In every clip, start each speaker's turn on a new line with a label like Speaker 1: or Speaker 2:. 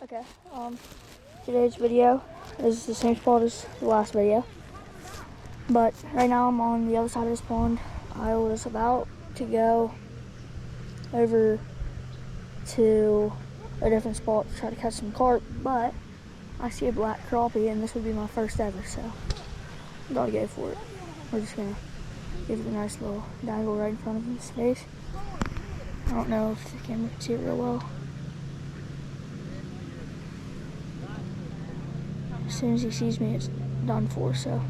Speaker 1: Okay, today's video is the same spot as the last video, but right now I'm on the other side of this pond. I was about to go over to a different spot to try to catch some carp, but I see a black crappie and this would be my first ever, so I'm gonna go for it. We're just gonna give it a nice little dangle right in front of his face. I don't know if the camera can see it real well. As soon as he sees me, it's done for, so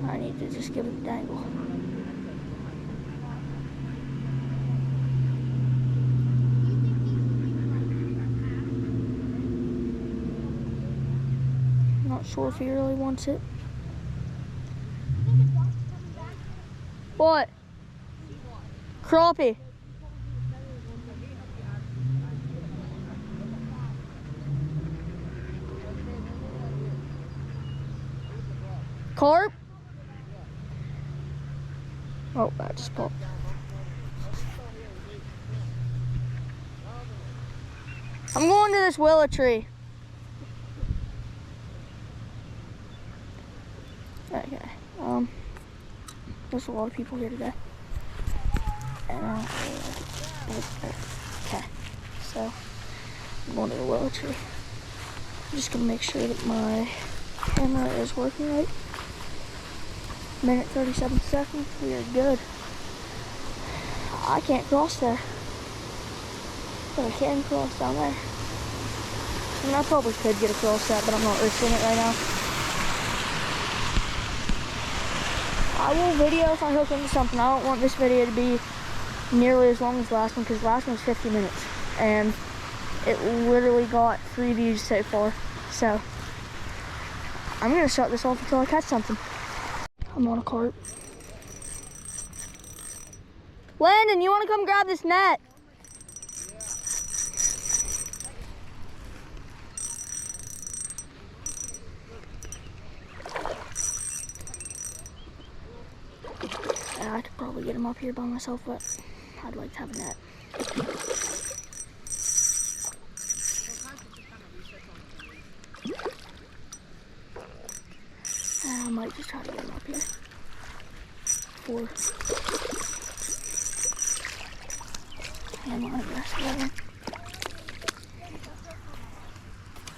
Speaker 1: I need to just give it a dangle. Not sure if he really wants it. What? Crappie. Carp? Oh, that just popped. I'm going to this willow tree. Okay. There's a lot of people here today. And okay. So I'm going to the willow tree. I'm just gonna make sure that my camera is working right. Minute 37 seconds. We are good. I can't cross there, but I can cross down there. I mean, I probably could get across that, but I'm not risking it right now. I will video if I hook into something. I don't want this video to be nearly as long as the last one, because the last one was 50 minutes, and it literally got 3 views so far. So I'm gonna shut this off until I catch something. I'm on a carp. Landon, you wanna come grab this net? Yeah, I could probably get him up here by myself, but I'd like to have a net. I might just try to get him up here. 4. And on the rest of it.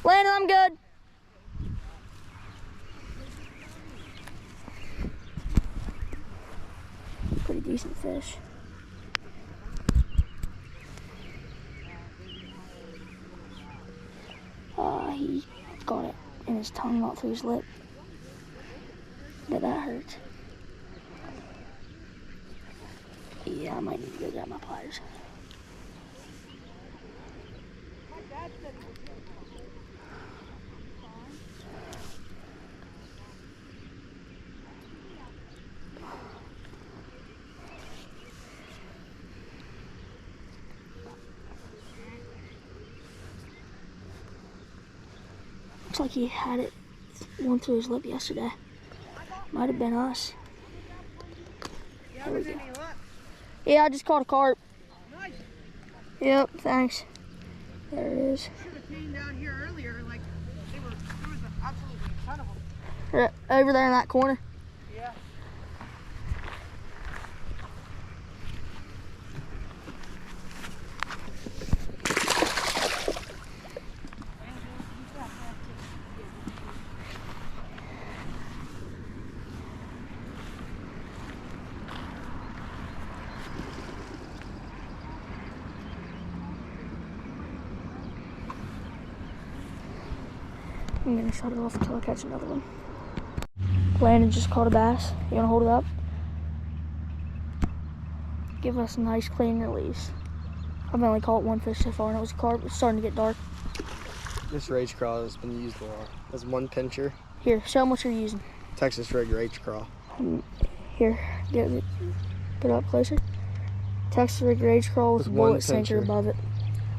Speaker 1: Landon, I'm good. Pretty decent fish. He got it in his tongue, not through his lip. But that hurts. Yeah, I might need to go grab my pliers. Looks like he had it one through his lip yesterday. Might have been us. There we go. Yeah, I just caught a carp.
Speaker 2: Nice.
Speaker 1: Yep, thanks. There it is.
Speaker 2: Should have came down here earlier, like there was absolutely a ton of them.
Speaker 1: Right over there in that corner.
Speaker 2: Yeah.
Speaker 1: I'm gonna shut it off until I catch another one. Landon just caught a bass. You wanna hold it up? Give us a nice clean release. I've only caught one fish so far, and it was a carp. It's starting to get dark.
Speaker 3: This rage craw has been used a lot. There's one pincher.
Speaker 1: Here, show them what you're using.
Speaker 3: Texas rig rage craw.
Speaker 1: Here, get it, put it up closer. Texas rig rage crawl with a bullet sinker above it.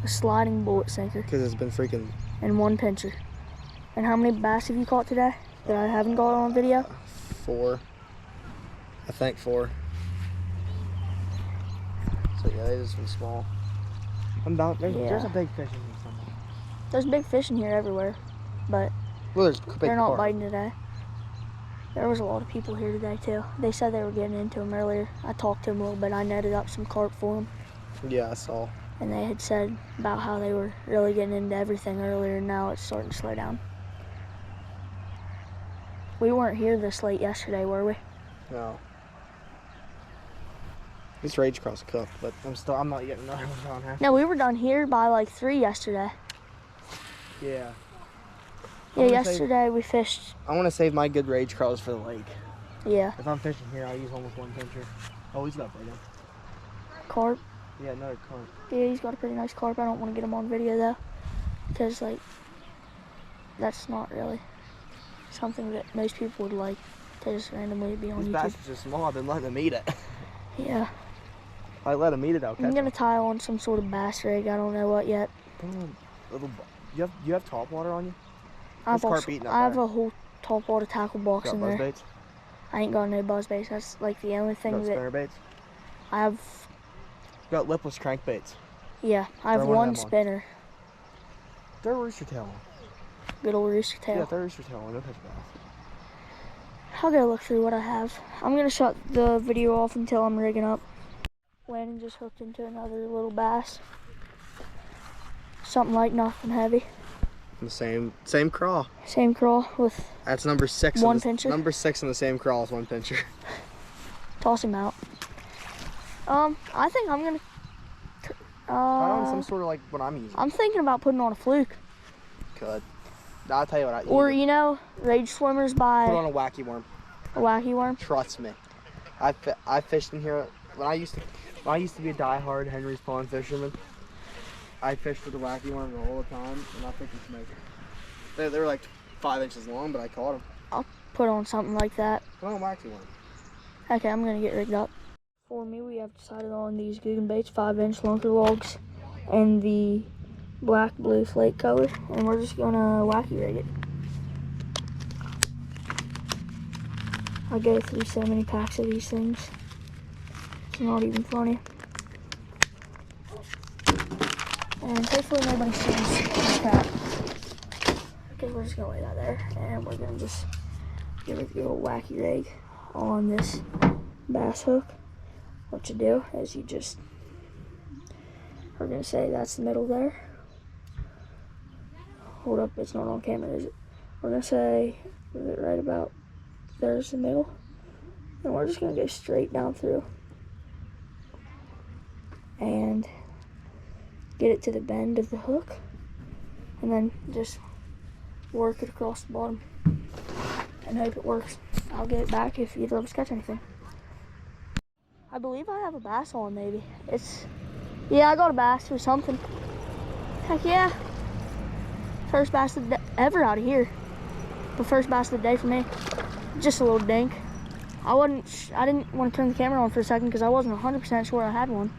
Speaker 1: A sliding bullet sinker.
Speaker 3: Because it's been freaking...
Speaker 1: And one pincher. And how many bass have you caught today that I haven't got on video?
Speaker 3: 4. I think 4. So yeah, it has been small. There's a big fish in here somewhere.
Speaker 1: There's big fish in here everywhere, but
Speaker 3: Well, there's big
Speaker 1: they're not
Speaker 3: carp.
Speaker 1: biting today. There was a lot of people here today too. They said they were getting into them earlier. I talked to them a little bit. I netted up some carp for them.
Speaker 3: Yeah, I saw.
Speaker 1: And they had said about how they were really getting into everything earlier, and now it's starting to slow down. We weren't here this late yesterday, were we?
Speaker 3: No. This rage cross cooked, but I'm not getting another one on here.
Speaker 1: No, we were done here by like 3 yesterday.
Speaker 3: Yeah.
Speaker 1: Yeah, yesterday we fished.
Speaker 3: I want to save my good rage crawls for the lake.
Speaker 1: Yeah.
Speaker 3: If I'm fishing here, I'll use almost one pincher. Oh, he's got a big one.
Speaker 1: Carp.
Speaker 3: Yeah, another carp.
Speaker 1: Yeah, he's got a pretty nice carp. I don't want to get him on video though, because like that's not really something that most people would like to just randomly be on
Speaker 3: These
Speaker 1: YouTube.
Speaker 3: bass are just small. I've been letting them eat it.
Speaker 1: Yeah.
Speaker 3: If I let them eat it, I'll catch
Speaker 1: I'm gonna tie on some sort of bass rig. I don't know what yet.
Speaker 3: You have top water on you?
Speaker 1: I have,
Speaker 3: carp eating up
Speaker 1: I have
Speaker 3: there?
Speaker 1: a whole top water tackle box
Speaker 3: Got
Speaker 1: in
Speaker 3: buzz
Speaker 1: there.
Speaker 3: baits?
Speaker 1: I ain't got no buzz baits. That's like the only thing
Speaker 3: Got
Speaker 1: that
Speaker 3: spinner baits?
Speaker 1: I have.
Speaker 3: Got lipless crankbaits.
Speaker 1: Yeah, I have
Speaker 3: Throw one of
Speaker 1: one
Speaker 3: them on.
Speaker 1: spinner.
Speaker 3: Throw a rooster tail on.
Speaker 1: Good old rooster tail.
Speaker 3: Yeah, throw a rooster tail on. They'll catch bass.
Speaker 1: I'll go look through what I have. I'm gonna shut the video off until I'm rigging up. Landon just hooked into another little bass. Something like nothing heavy.
Speaker 3: The same crawl.
Speaker 1: Same crawl with
Speaker 3: That's number 6.
Speaker 1: One pincher?
Speaker 3: Number 6 on the same crawl is one pincher.
Speaker 1: toss him out. I think I'm gonna.
Speaker 3: Try on some sort of like what I'm using.
Speaker 1: I'm thinking about putting on a fluke,
Speaker 3: Could. I'll tell you what.
Speaker 1: or you know, Rage Swimmers by
Speaker 3: put on a wacky worm.
Speaker 1: a wacky worm.
Speaker 3: Trust me. I fished in here when I used to be a die-hard Henry's Pond fisherman. I fished with the wacky worms all the time, and I think it's amazing. They were like 5 inches long, but I caught them.
Speaker 1: I'll put on something like that.
Speaker 3: Put on a wacky worm.
Speaker 1: Okay, I'm gonna get rigged up. For me, we have decided on these Guggen Baits 5-inch lunker logs and the black blue flake color, and we're just gonna wacky rig it. I go through so many packs of these things. It's not even funny. And hopefully nobody sees this crap. Okay, we're just gonna lay that there, and we're gonna just give it a little wacky rig on this bass hook. What you do is you just, we're gonna say that's the middle there. Hold up, it's not on camera, is it? We're gonna say, is it right about there's the middle? And we're just gonna go straight down through and get it to the bend of the hook, and then just work it across the bottom and hope it works. I'll get it back if either of us catch anything. I believe I have a bass on, maybe. Yeah, I got a bass or something. Heck yeah. First bass of the day, ever out of here. The first bass of the day for me. Just a little dink. I didn't want to turn the camera on for a second because I wasn't 100% sure I had one.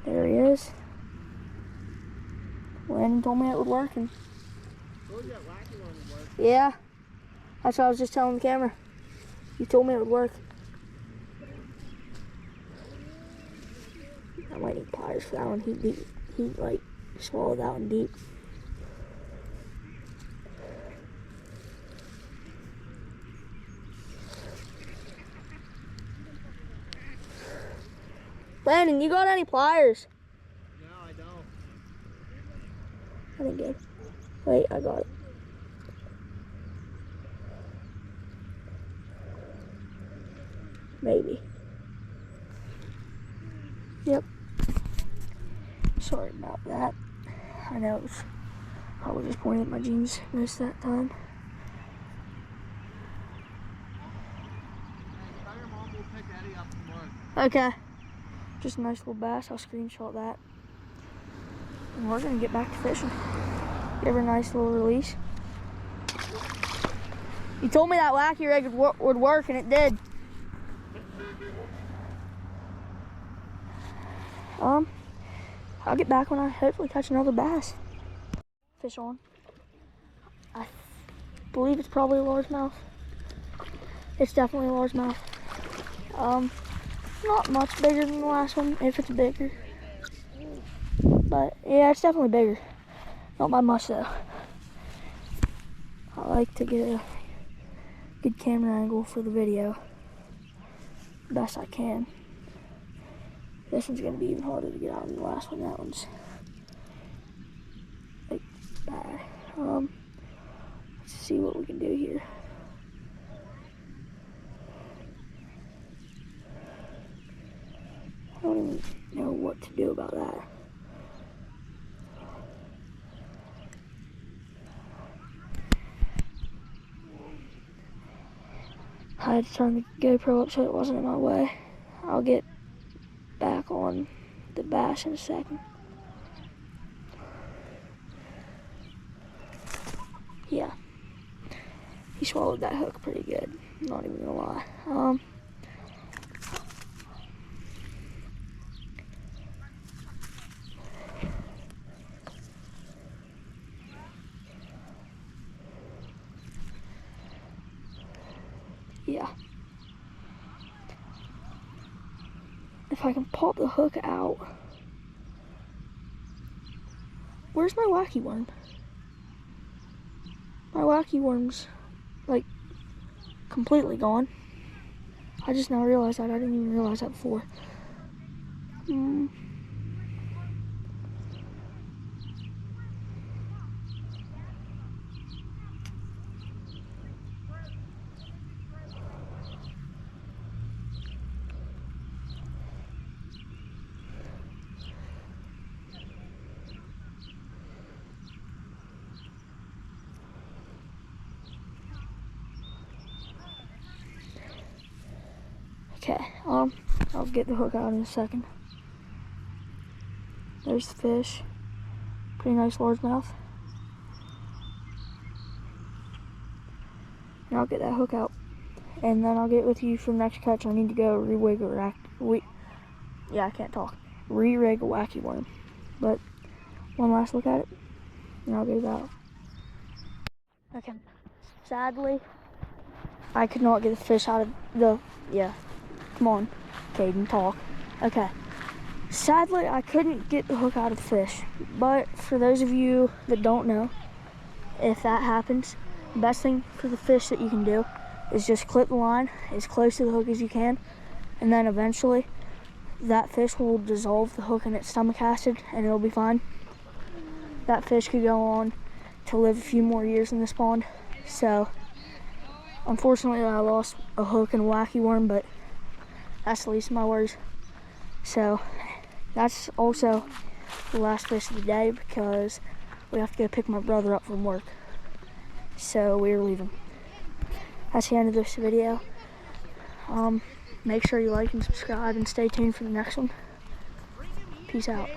Speaker 1: There he is. Landon told me it would work. And yeah. That's what I was just telling the camera. You told me it would work. I might need pliers for that one. He like swallowed that one deep. Landon, you got any pliers?
Speaker 3: No, I don't.
Speaker 1: I didn't get it. Wait, I got it. Maybe. Yep. Sorry about that. I know it was probably just pointing at my jeans most of that time.
Speaker 3: Tell your mom we'll pick Eddie up tomorrow.
Speaker 1: Okay. Just a nice little bass. I'll screenshot that. And we're gonna get back to fishing. Give her a nice little release. You told me that wacky rig would work, and it did. I'll get back when I hopefully catch another bass. Fish on. I believe it's probably a largemouth. It's definitely a largemouth. Not much bigger than the last one, if it's bigger. But yeah, it's definitely bigger. Not by much though. I like to get a good camera angle for the video. Best I can. This one's gonna be even harder to get out than the last one. That one's like bad. Let's see what we can do here. I don't even know what to do about that. I had to turn the GoPro up so it wasn't in my way. I'll get back on the bass in a second. Yeah, he swallowed that hook pretty good. I'm not even gonna lie. Yeah. If I can pop the hook out. Where's my wacky worm? My wacky worm's like completely gone. I just now realized that. I didn't even realize that before. Okay, I'll get the hook out in a second. There's the fish. Pretty nice largemouth. And I'll get that hook out. And then I'll get with you for the next catch. I need to go re-rig a re-rig a wacky worm. But one last look at it, and I'll get it out. Okay, sadly, I could not get the fish out of the, come on, Caden, talk. Okay, sadly, I couldn't get the hook out of the fish. But for those of you that don't know, if that happens, the best thing for the fish that you can do is just clip the line as close to the hook as you can, and then eventually that fish will dissolve the hook in its stomach acid and it'll be fine. That fish could go on to live a few more years in this pond. So unfortunately I lost a hook and a wacky worm, but that's the least of my worries. So that's also the last fish of the day because we have to go pick my brother up from work. So we're leaving. That's the end of this video. Make sure you like and subscribe and stay tuned for the next one. Peace out.